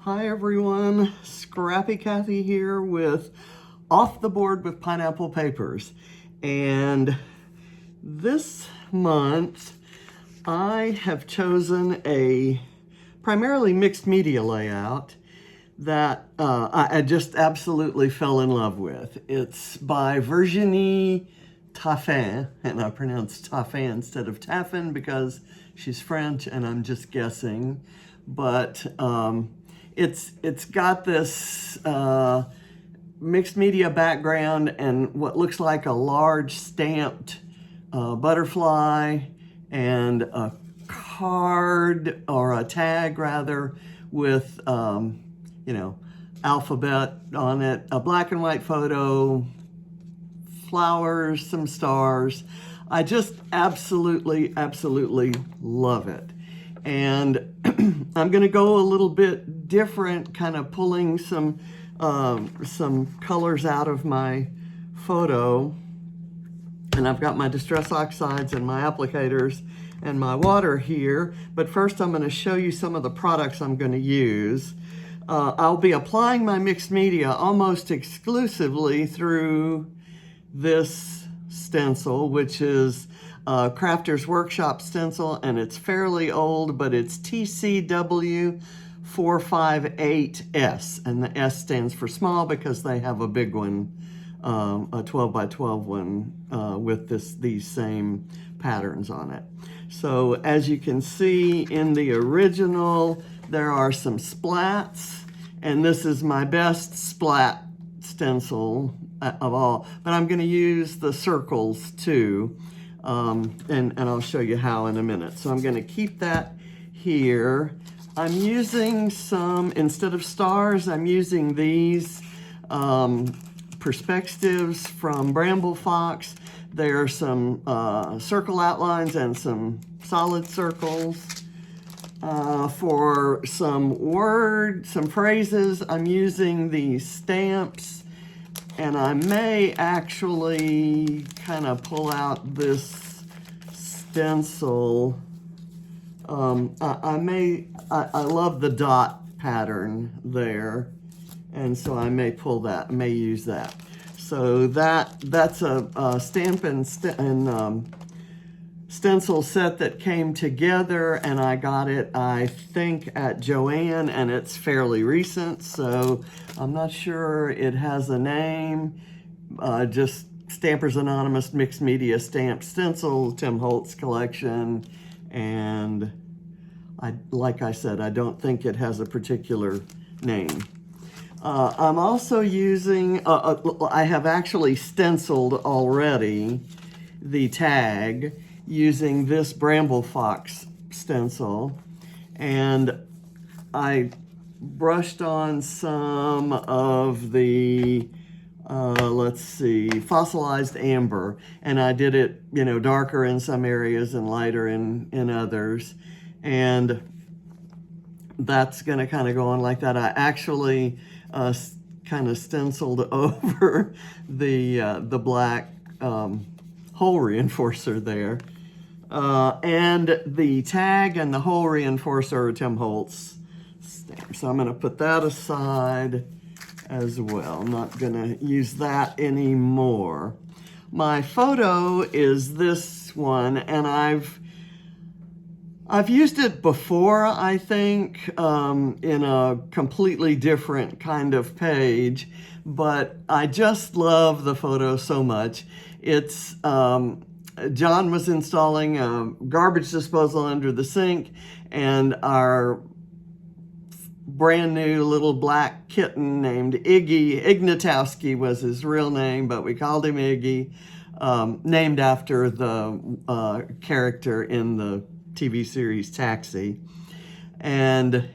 Hi everyone, Scrappy Kathy here with Off the Board with Pineapple Papers. And this month I have chosen a primarily mixed media layout that I just absolutely fell in love with. It's by Virginie Taffin, and I pronounce Taffin instead of Taffin because she's French and I'm just guessing. But it's got this mixed media background and what looks like a large stamped butterfly and a card or a tag rather with alphabet on it, a black and white photo, flowers, some stars. I just absolutely love it. And I'm going to go a little bit different, kind of pulling some colors out of my photo. And I've got my Distress Oxides and my applicators and my water here. But first I'm going to show you some of the products I'm going to use. I'll be applying my mixed media almost exclusively through this stencil, which is Crafter's Workshop stencil, and it's fairly old, but it's TCW 458S, and the S stands for small because they have a big one, a 12 by 12 one with these same patterns on it. So as you can see in the original, there are some splats, and this is my best splat stencil of all, but I'm going to use the circles too, and I'll show you how in a minute. So I'm going to keep that here. I'm using some, instead of stars, I'm using these perspectives from BrambleFox. There are some circle outlines and some solid circles. For some phrases, I'm using these stamps, and I may actually kind of pull out this stencil. I love the dot pattern there, and so I may pull that, may use that. So that's a stamp and stencil set that came together, and I got it, I think, at Joann, and it's fairly recent, so I'm not sure it has a name. Just Stampers Anonymous Mixed Media Stamp Stencil, Tim Holtz collection, and like I said, I don't think it has a particular name. I'm also using, I have actually stenciled already the tag using this BrambleFox stencil, and I brushed on some of the let's see, fossilized amber, and I did it, darker in some areas and lighter in others, and that's going to kind of go on like that. I actually kind of stenciled over the black hole reinforcer there. And the tag and the hole reinforcer are Tim Holtz stamp. So I'm going to put that aside as well. I'm not going to use that anymore. My photo is this one, and I've used it before, I think, in a completely different kind of page, but I just love the photo so much. It's John was installing a garbage disposal under the sink, and our brand new little black kitten named Iggy, Ignatowski was his real name, but we called him Iggy, named after the character in the TV series Taxi. And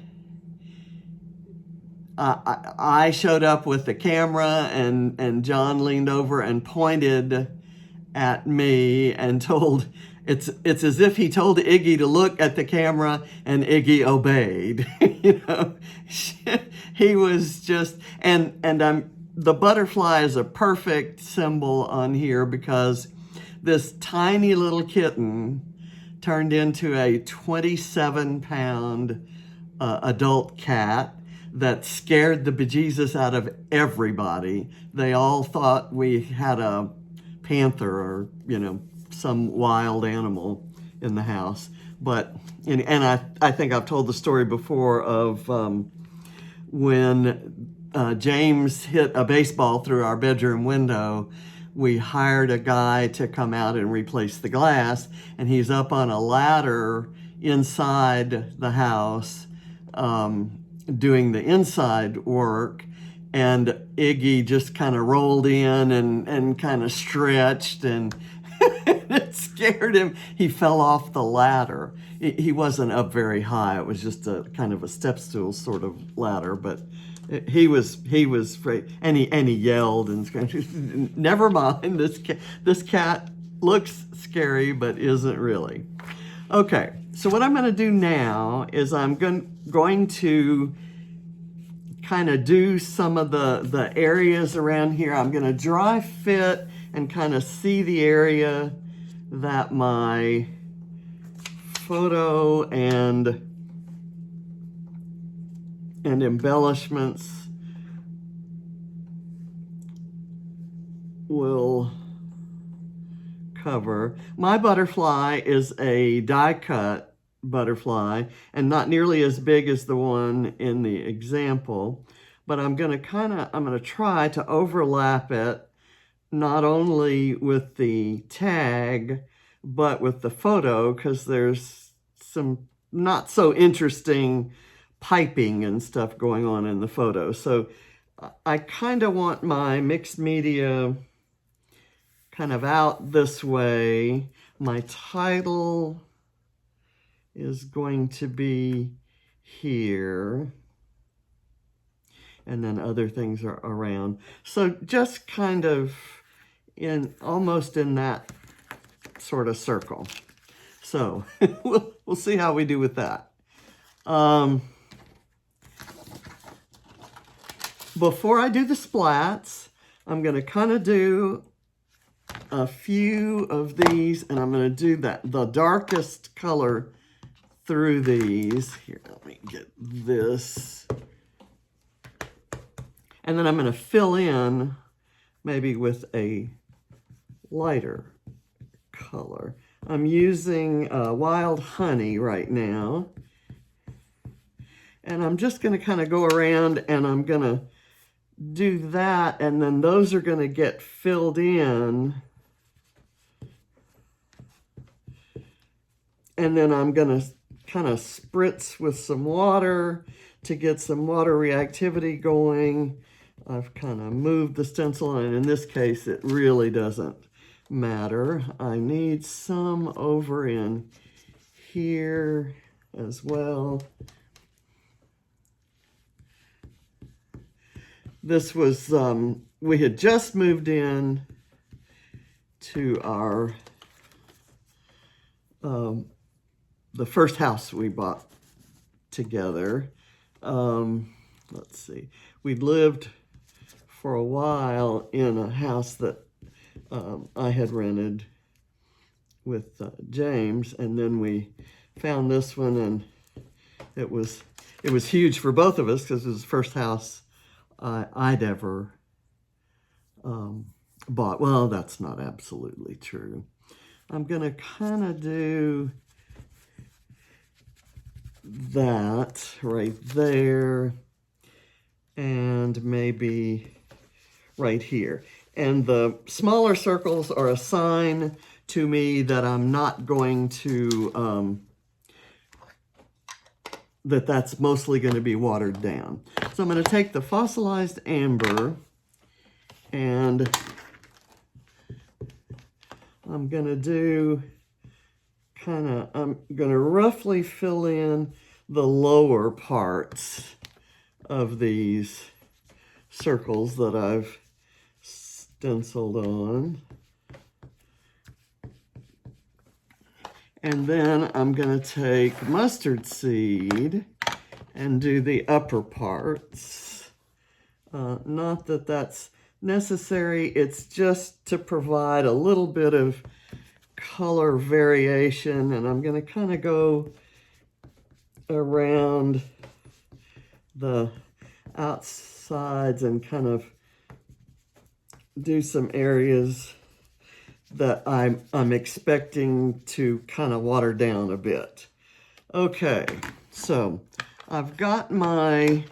I showed up with the camera, and John leaned over and pointed at me and told, it's as if he told Iggy to look at the camera, and Iggy obeyed. He was just, and the butterfly is a perfect symbol on here because this tiny little kitten turned into a 27-pound adult cat that scared the bejesus out of everybody. They all thought we had a panther or, some wild animal in the house. But, and I think I've told the story before of when James hit a baseball through our bedroom window. We hired a guy to come out and replace the glass, and he's up on a ladder inside the house doing the inside work, and Iggy just kind of rolled in and kind of stretched, and it scared him. He fell off the ladder. He wasn't up very high. It was just a kind of a step stool sort of ladder, but he was afraid, and he yelled and screamed. Never mind, this cat looks scary but isn't really. Okay, so what I'm going to do now is I'm going to kind of do some of the areas around here. I'm going to dry fit and kind of see the area that my photo and embellishments will cover. My butterfly is a die cut butterfly and not nearly as big as the one in the example, but I'm going to try to overlap it not only with the tag but with the photo, because there's some not so interesting piping and stuff going on in the photo. So I kind of want my mixed media kind of out this way. My title is going to be here, and then other things are around. So just kind of almost in that sort of circle. So we'll see how we do with that. Before I do the splats, I'm going to kind of do a few of these, and I'm going to do the darkest color through these. Here, let me get this. And then I'm going to fill in maybe with a lighter color. I'm using wild honey right now. And I'm just going to kind of go around and I'm going to do that, and then those are going to get filled in. And then I'm going to kind of spritz with some water to get some water reactivity going. I've kind of moved the stencil, and in this case, it really doesn't matter. I need some over in here as well. This was, we had just moved in to our, the first house we bought together. Let's see, we'd lived for a while in a house that I had rented with James, and then we found this one, and it was huge for both of us because it was the first house I'd ever bought. Well, that's not absolutely true. I'm going to kind of do that right there and maybe right here. And the smaller circles are a sign to me that I'm not going to, that's mostly going to be watered down. So I'm going to take the fossilized amber and I'm going to do I'm going to roughly fill in the lower parts of these circles that I've stenciled on. And then I'm going to take mustard seed and do the upper parts. Not that that's necessary, it's just to provide a little bit of color variation, and I'm going to kind of go around outsides and kind of do some areas that I'm expecting to kind of water down a bit. Okay, so I've got my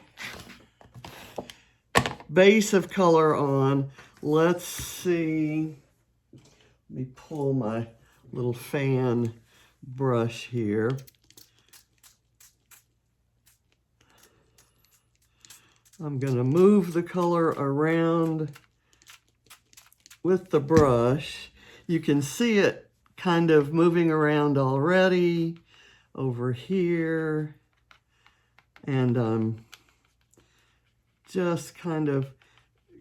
base of color on. Let's see. Let me pull my little fan brush here. I'm going to move the color around with the brush. You can see it kind of moving around already over here. And I'm just kind of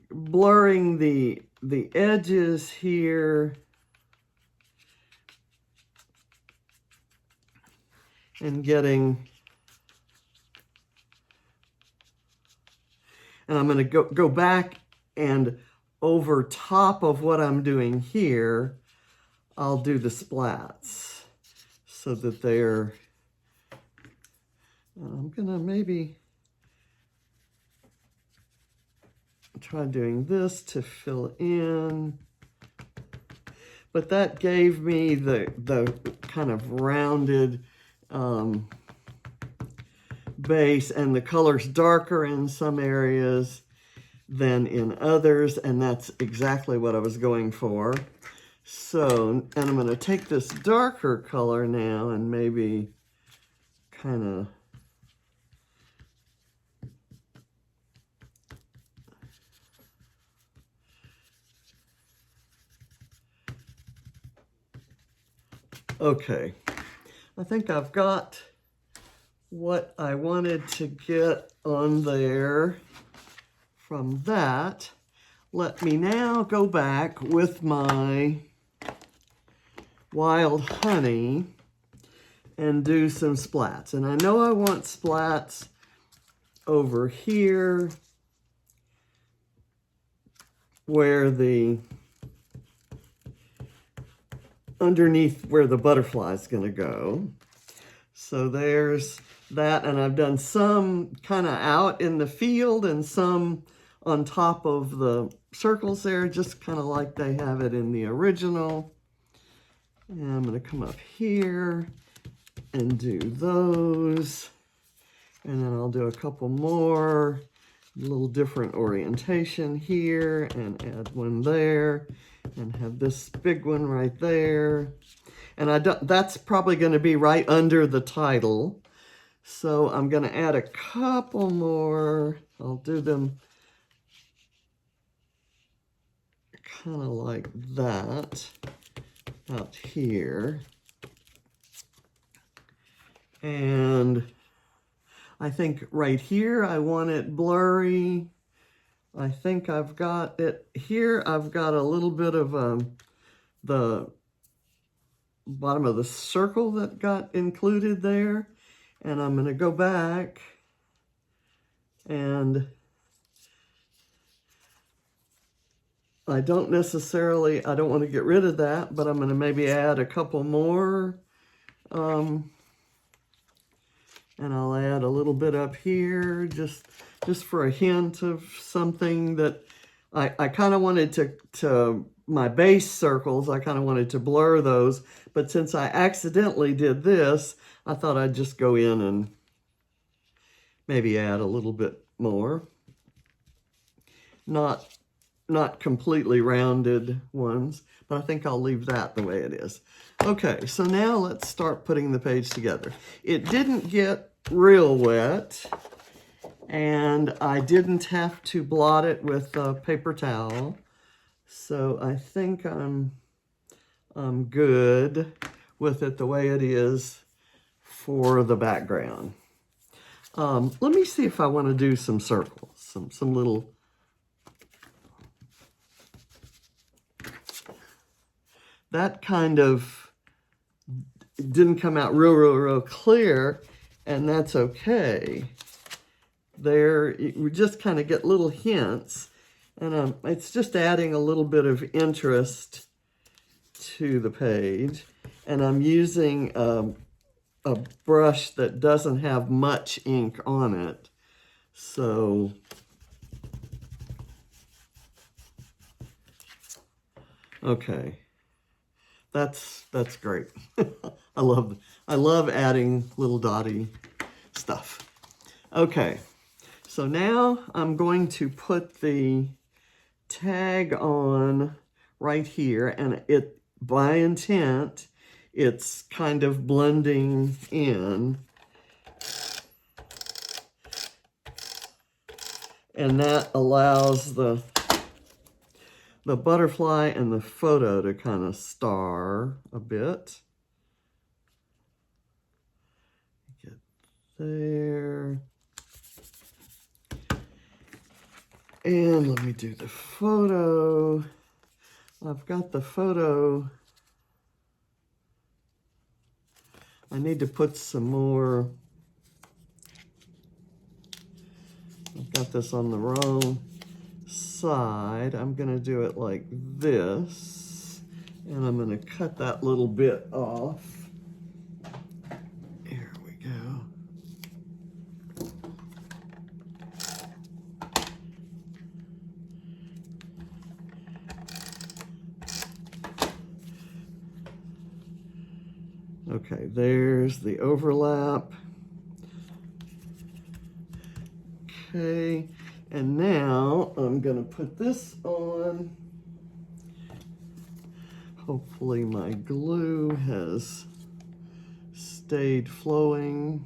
blurring the edges here. And getting, and I'm going to go back and over top of what I'm doing here, I'll do the splats so that they're, I'm going to maybe try doing this to fill in. But that gave me the kind of rounded base, and the color's darker in some areas than in others, and that's exactly what I was going for. So, and I'm going to take this darker color now and maybe kind of okay. I think I've got what I wanted to get on there from that. Let me now go back with my wild honey and do some splats. And I know I want splats over here where the underneath where the butterfly is going to go. So there's that, and I've done some kind of out in the field and some on top of the circles there, just kind of like they have it in the original. And I'm going to come up here and do those, and then I'll do a couple more, a little different orientation here, and add one there, and have this big one right there. And that's probably going to be right under the title. So I'm going to add a couple more. I'll do them kind of like that out here. And I think right here I want it blurry. I think I've got it here. I've got a little bit of the bottom of the circle that got included there. And I'm going to go back and I don't want to get rid of that, but I'm going to maybe add a couple more. And I'll add a little bit up here just for a hint of something that I kind of wanted to my base circles, I kind of wanted to blur those, but since I accidentally did this, I thought I'd just go in and maybe add a little bit more. Not completely rounded ones, but I think I'll leave that the way it is. Okay, so now let's start putting the page together. It didn't get real wet, and I didn't have to blot it with a paper towel. So I think I'm good with it the way it is for the background. Let me see if I want to do some circles, some little. That kind of didn't come out real clear, and that's okay. There, we just kind of get little hints, and it's just adding a little bit of interest to the page. And I'm using a brush that doesn't have much ink on it, so Okay, that's great. I love adding little Dotty stuff. Okay, so now I'm going to put the tag on right here, and it, by intent, it's kind of blending in, and that allows the butterfly and the photo to kind of star a bit. Get there. And let me do the photo. I've got the photo. I need to put some more. I've got this on the wrong side. I'm going to do it like this. And I'm going to cut that little bit off. Here we go. Okay, there's the overlap. Okay, and now I'm gonna put this on. Hopefully my glue has stayed flowing.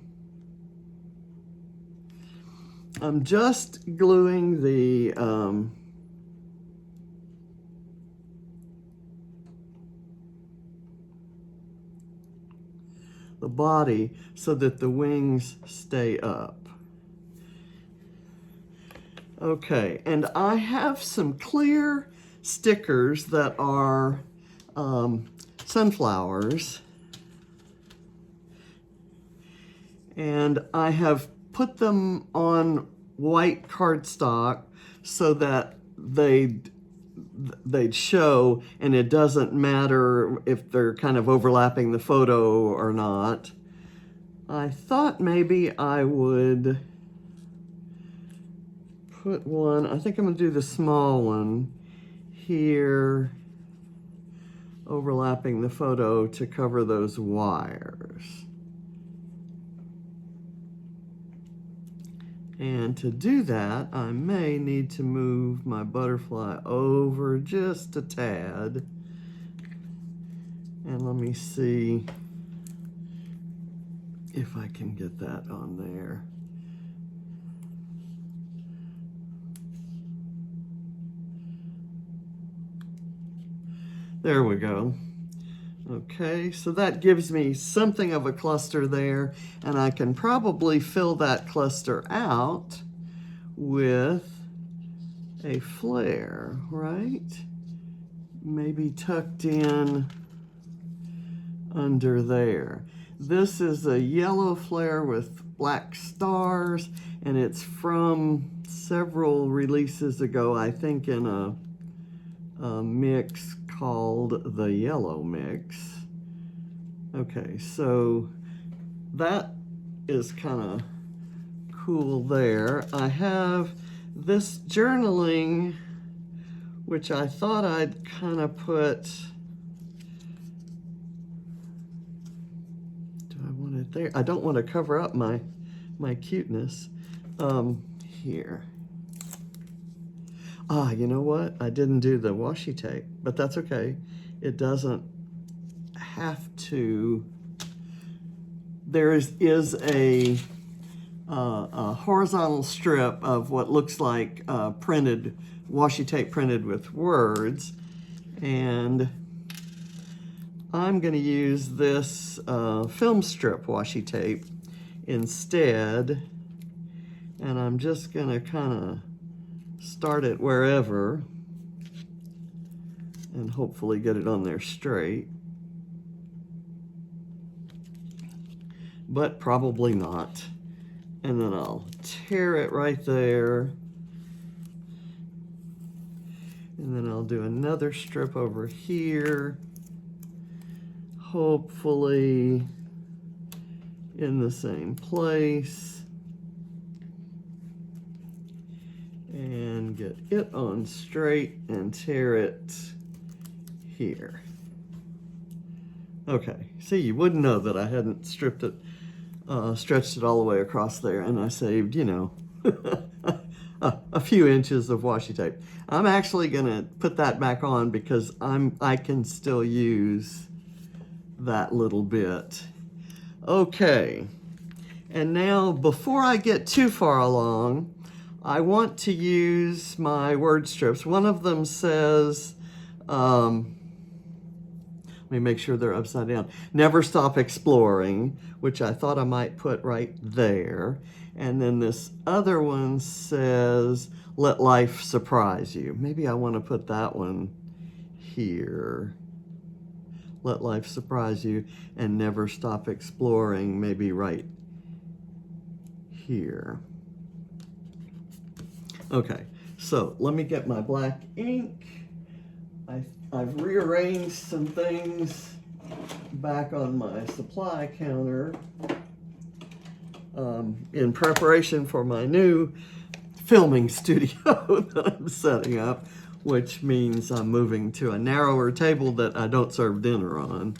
I'm just gluing the body so that the wings stay up. Okay, and I have some clear stickers that are sunflowers, and I have put them on white cardstock so that they'd show, and it doesn't matter if they're kind of overlapping the photo or not. I thought maybe I would put one, I think I'm gonna do the small one here, overlapping the photo to cover those wires. And to do that, I may need to move my butterfly over just a tad. And let me see if I can get that on there. There we go. Okay, so that gives me something of a cluster there, and I can probably fill that cluster out with a flare, right? Maybe tucked in under there. This is a yellow flare with black stars, and it's from several releases ago, I think in a mix called the Yellow Mix. Okay, so that is kind of cool there. I have this journaling, which I thought I'd kind of put, do I want it there? I don't want to cover up my cuteness. Here. Ah, you know what? I didn't do the washi tape, but that's okay. It doesn't have to. There is a horizontal strip of what looks like printed, washi tape printed with words, and I'm going to use this film strip washi tape instead, and I'm just going to kind of start it wherever and hopefully get it on there straight, but probably not. And then I'll tear it right there, and then I'll do another strip over here, hopefully in the same place, and get it on straight and tear it here. Okay, see, you wouldn't know that I hadn't stripped it, stretched it all the way across there, and I saved, you know, a few inches of washi tape. I'm actually gonna put that back on because I can still use that little bit. Okay, and now before I get too far along, I want to use my word strips. One of them says, let me make sure they're upside down. Never stop exploring, which I thought I might put right there. And then this other one says, let life surprise you. Maybe I want to put that one here. Let life surprise you and never stop exploring, maybe right here. Okay, so let me get my black ink. I've rearranged some things back on my supply counter in preparation for my new filming studio that I'm setting up, which means I'm moving to a narrower table that I don't serve dinner on.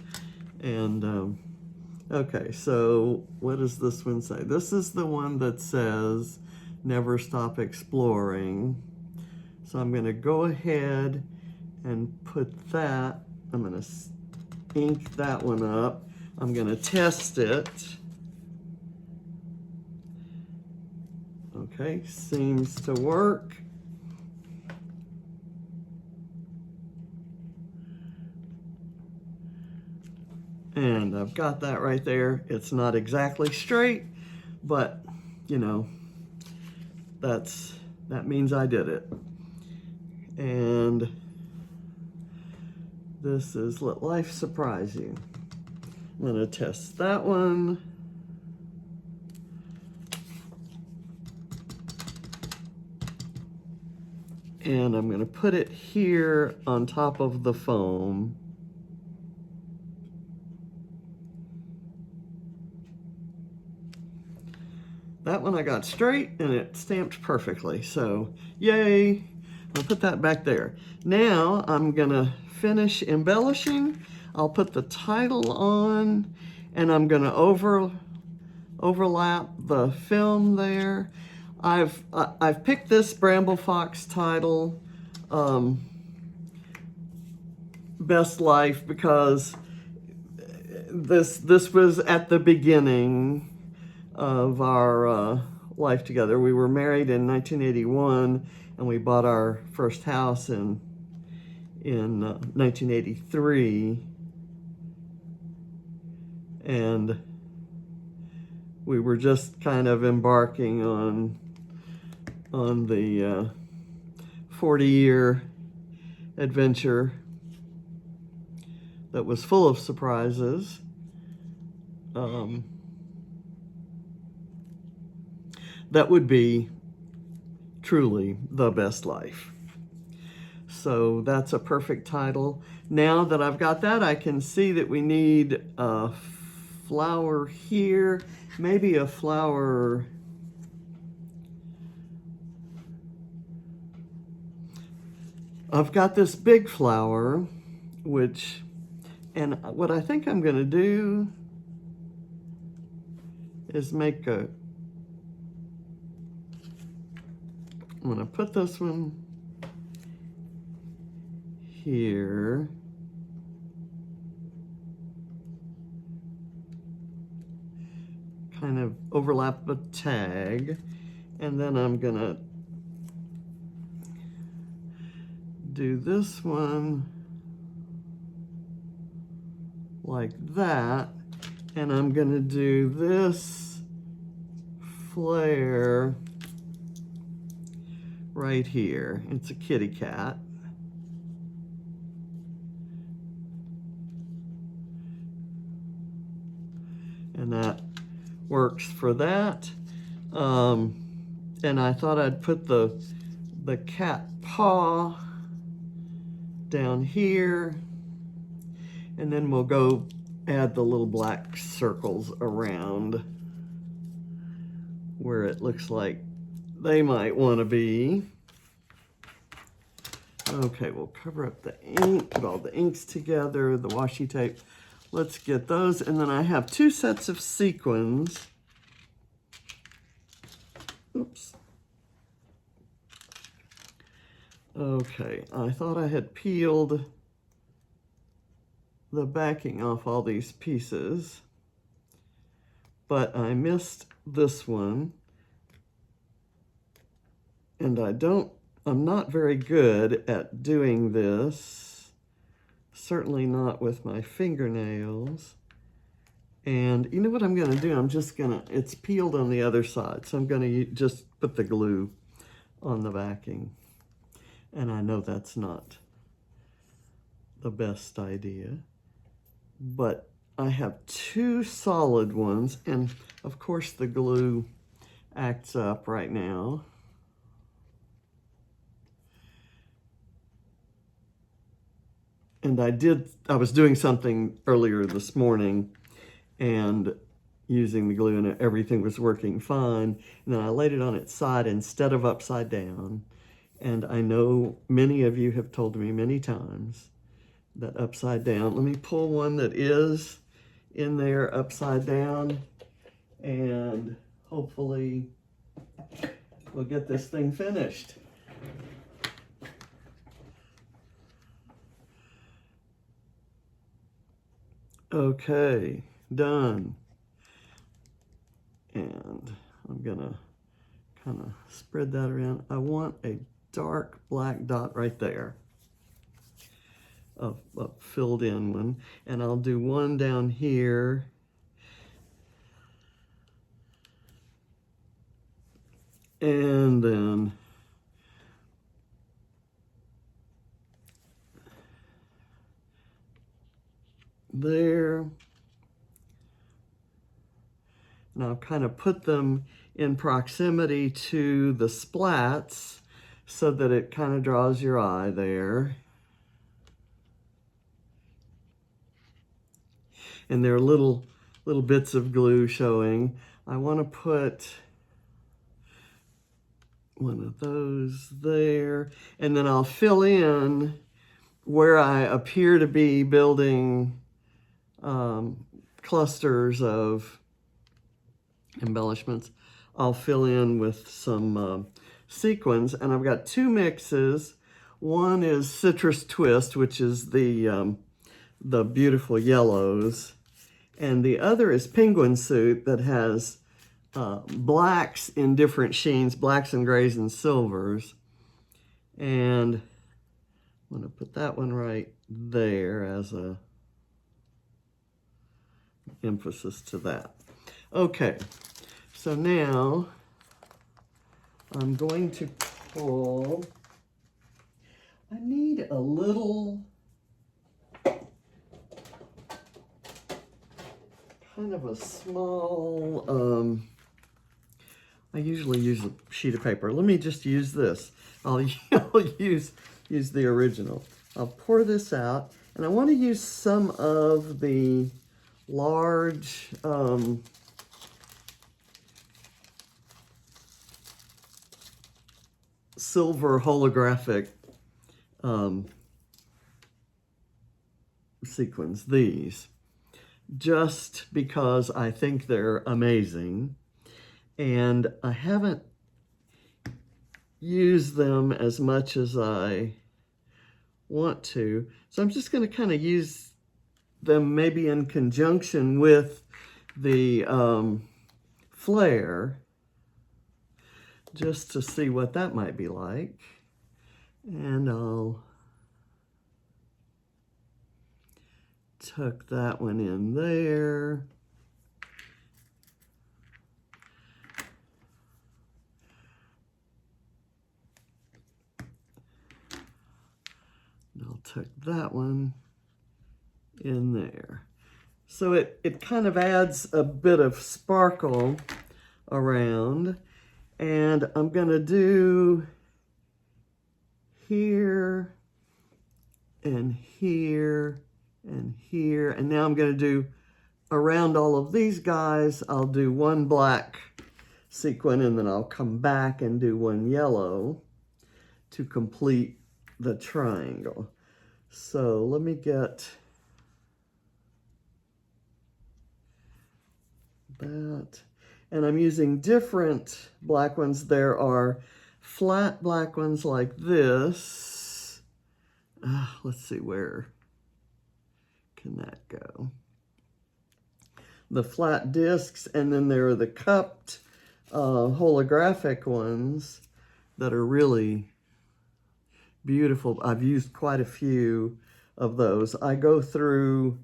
And okay, so what does this one say? This is the one that says never stop exploring. So I'm going to go ahead and put that, I'm going to ink that one up. I'm going to test it. Okay, seems to work. And I've got that right there. It's not exactly straight, but you know, that means I did it. And this is let life surprise you. I'm going to test that one. And I'm going to put it here on top of the foam. That one I got straight and it stamped perfectly. So yay, I'll put that back there. Now I'm going to finish embellishing. I'll put the title on and I'm going to overlap the film there. I've picked this BrambleFox title, Best Life, because this was at the beginning of our life together. We were married in 1981 and we bought our first house in 1983, and we were just kind of embarking on the 40-year adventure that was full of surprises. That would be truly the best life. So that's a perfect title. Now that I've got that, I can see that we need a flower here, maybe a flower. I've got this big flower, and what I think I'm gonna do is I'm gonna put this one here. Kind of overlap the tag, and then I'm gonna do this one like that, and I'm gonna do this flare right here. It's a kitty cat. And that works for that. And I thought I'd put the cat paw down here, and then we'll go add the little black circles around where it looks like they might want to be. Okay, we'll cover up the ink, put all the inks together, the washi tape. Let's get those. And then I have 2 sets of sequins. Oops. Okay, I thought I had peeled the backing off all these pieces, but I missed this one. And I'm not very good at doing this, certainly not with my fingernails. And you know what I'm gonna do? It's peeled on the other side, so I'm gonna just put the glue on the backing. And I know that's not the best idea, but I have 2 solid ones, and of course the glue acts up right now. And I was doing something earlier this morning and using the glue, and everything was working fine. And then I laid it on its side instead of upside down. And I know many of you have told me many times that upside down. Let me pull one that is in there upside down, and hopefully we'll get this thing finished. Okay, done. And I'm gonna kind of spread that around. I want a dark black dot right there, a filled in one. And I'll do one down here. And then there. And I'll kind of put them in proximity to the splats so that it kind of draws your eye there. And there are little bits of glue showing. I want to put one of those there, and then I'll fill in where I appear to be building clusters of embellishments. I'll fill in with some sequins, and I've got 2 mixes. One is Citrus Twist, which is the beautiful yellows, and the other is Penguin Suit that has blacks in different sheens, blacks and grays and silvers. And I'm going to put that one right there as a emphasis to that. Okay, so now I'm going to pull, I need a little kind of a small, I usually use a sheet of paper. Let me just use this. I'll use the original. I'll pour this out, and I want to use some of the large silver holographic sequins, these, just because I think they're amazing. And I haven't used them as much as I want to. So I'm just going to kind of use them maybe in conjunction with the flare, just to see what that might be like. And I'll tuck that one in there. And I'll tuck that one in there. So it kind of adds a bit of sparkle around. And I'm gonna do here and here and here. And now I'm gonna do around all of these guys, I'll do one black sequin, and then I'll come back and do one yellow to complete the triangle. So let me get that. And I'm using different black ones. There are flat black ones like this. Let's see, where can that go? The flat discs, and then there are the cupped holographic ones that are really beautiful. I've used quite a few of those. I go through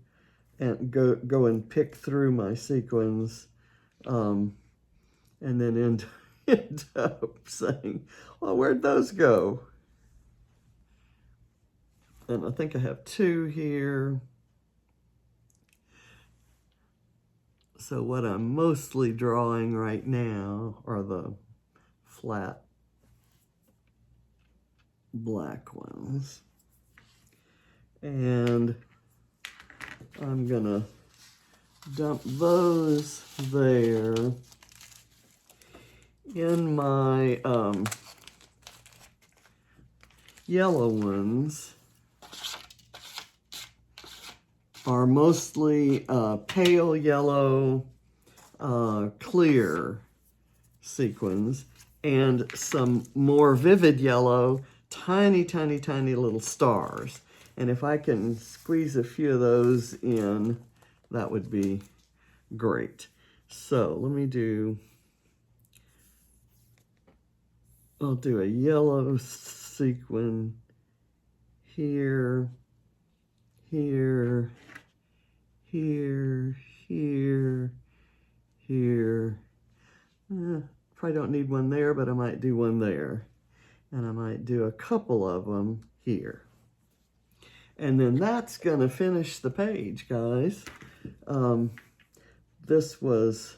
and go and pick through my sequins, and then end up saying, well, where'd those go? And I think I have two here. So what I'm mostly drawing right now are the flat black ones. And I'm gonna dump those there. In my yellow ones are mostly pale yellow, clear sequins, and some more vivid yellow, tiny, tiny, tiny little stars. And if I can squeeze a few of those in, that would be great. So let me do, I'll do a yellow sequin here, here, here, here, here. Probably don't need one there, but I might do one there. And I might do a couple of them here. And then that's gonna finish the page, guys. This was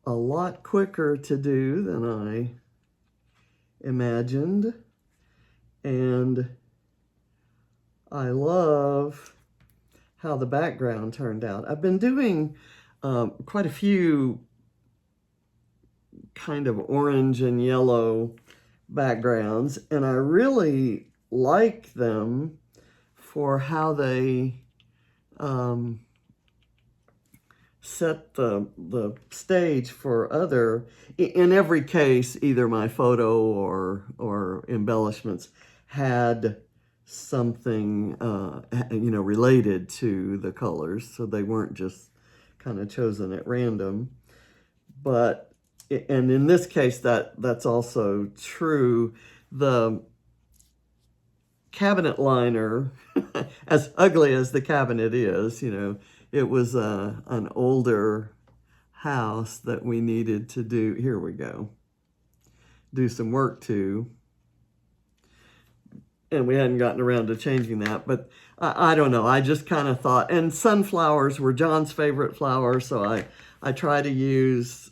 a lot quicker to do than I imagined. And I love how the background turned out. I've been doing quite a few kind of orange and yellow backgrounds, and I really like them for how they set the stage for other, in every case, either my photo or embellishments had something related to the colors, so they weren't just kind of chosen at random. But, and in this case, that's also true. The cabinet liner, as ugly as the cabinet is, it was an older house that we needed to do, here we go, do some work to. And we hadn't gotten around to changing that, but I don't know. I just kind of thought, and sunflowers were John's favorite flower, so I try to use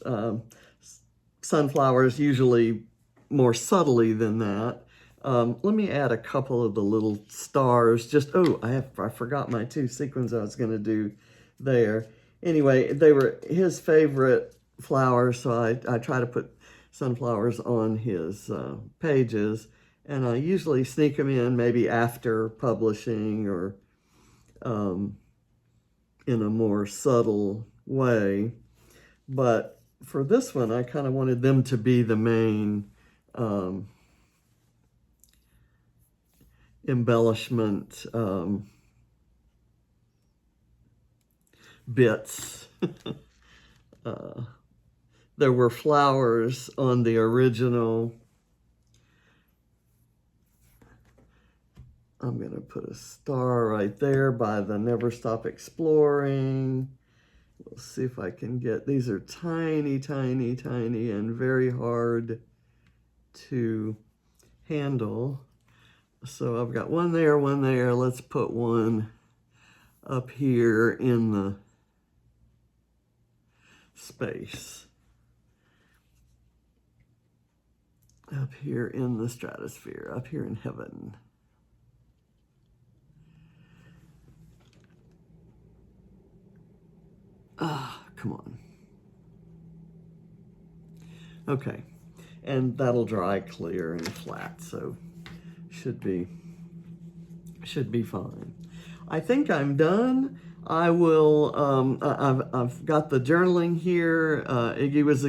sunflowers usually more subtly than that. Let me add a couple of the little stars. I forgot my two sequins I was going to do there. Anyway, they were his favorite flowers, so I try to put sunflowers on his pages. And I usually sneak them in maybe after publishing or in a more subtle way. But for this one, I kind of wanted them to be the main embellishment bits. There were flowers on the original. I'm going to put a star right there by the Never Stop Exploring. We'll see if I can get, these are tiny, tiny, tiny, and very hard to handle. So I've got one there, one there. Let's put one up here in the space. Up here in the stratosphere, up here in heaven. Come on. Okay. and that'll dry clear and flat, so should be fine. I think I'm done. I will, I've got the journaling here. Iggy was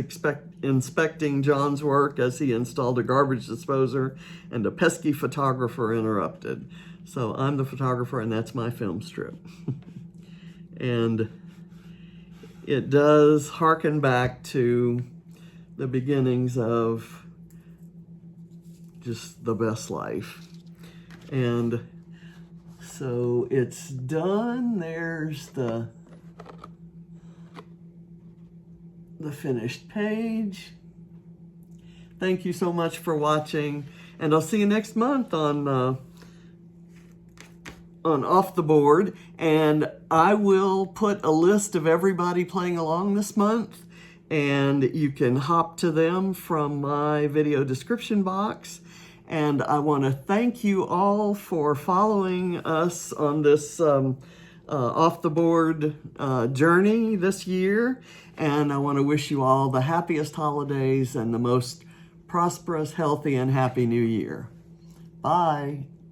inspecting John's work as he installed a garbage disposer, and a pesky photographer interrupted. So I'm the photographer, and that's my film strip. And it does harken back to the beginnings of just the best life. And so it's done. There's the finished page. Thank you so much for watching, and I'll see you next month on Off the Board, and I will put a list of everybody playing along this month, and you can hop to them from my video description box. And I want to thank you all for following us on this Off the Board journey this year, and I want to wish you all the happiest holidays and the most prosperous, healthy, and happy new year. Bye.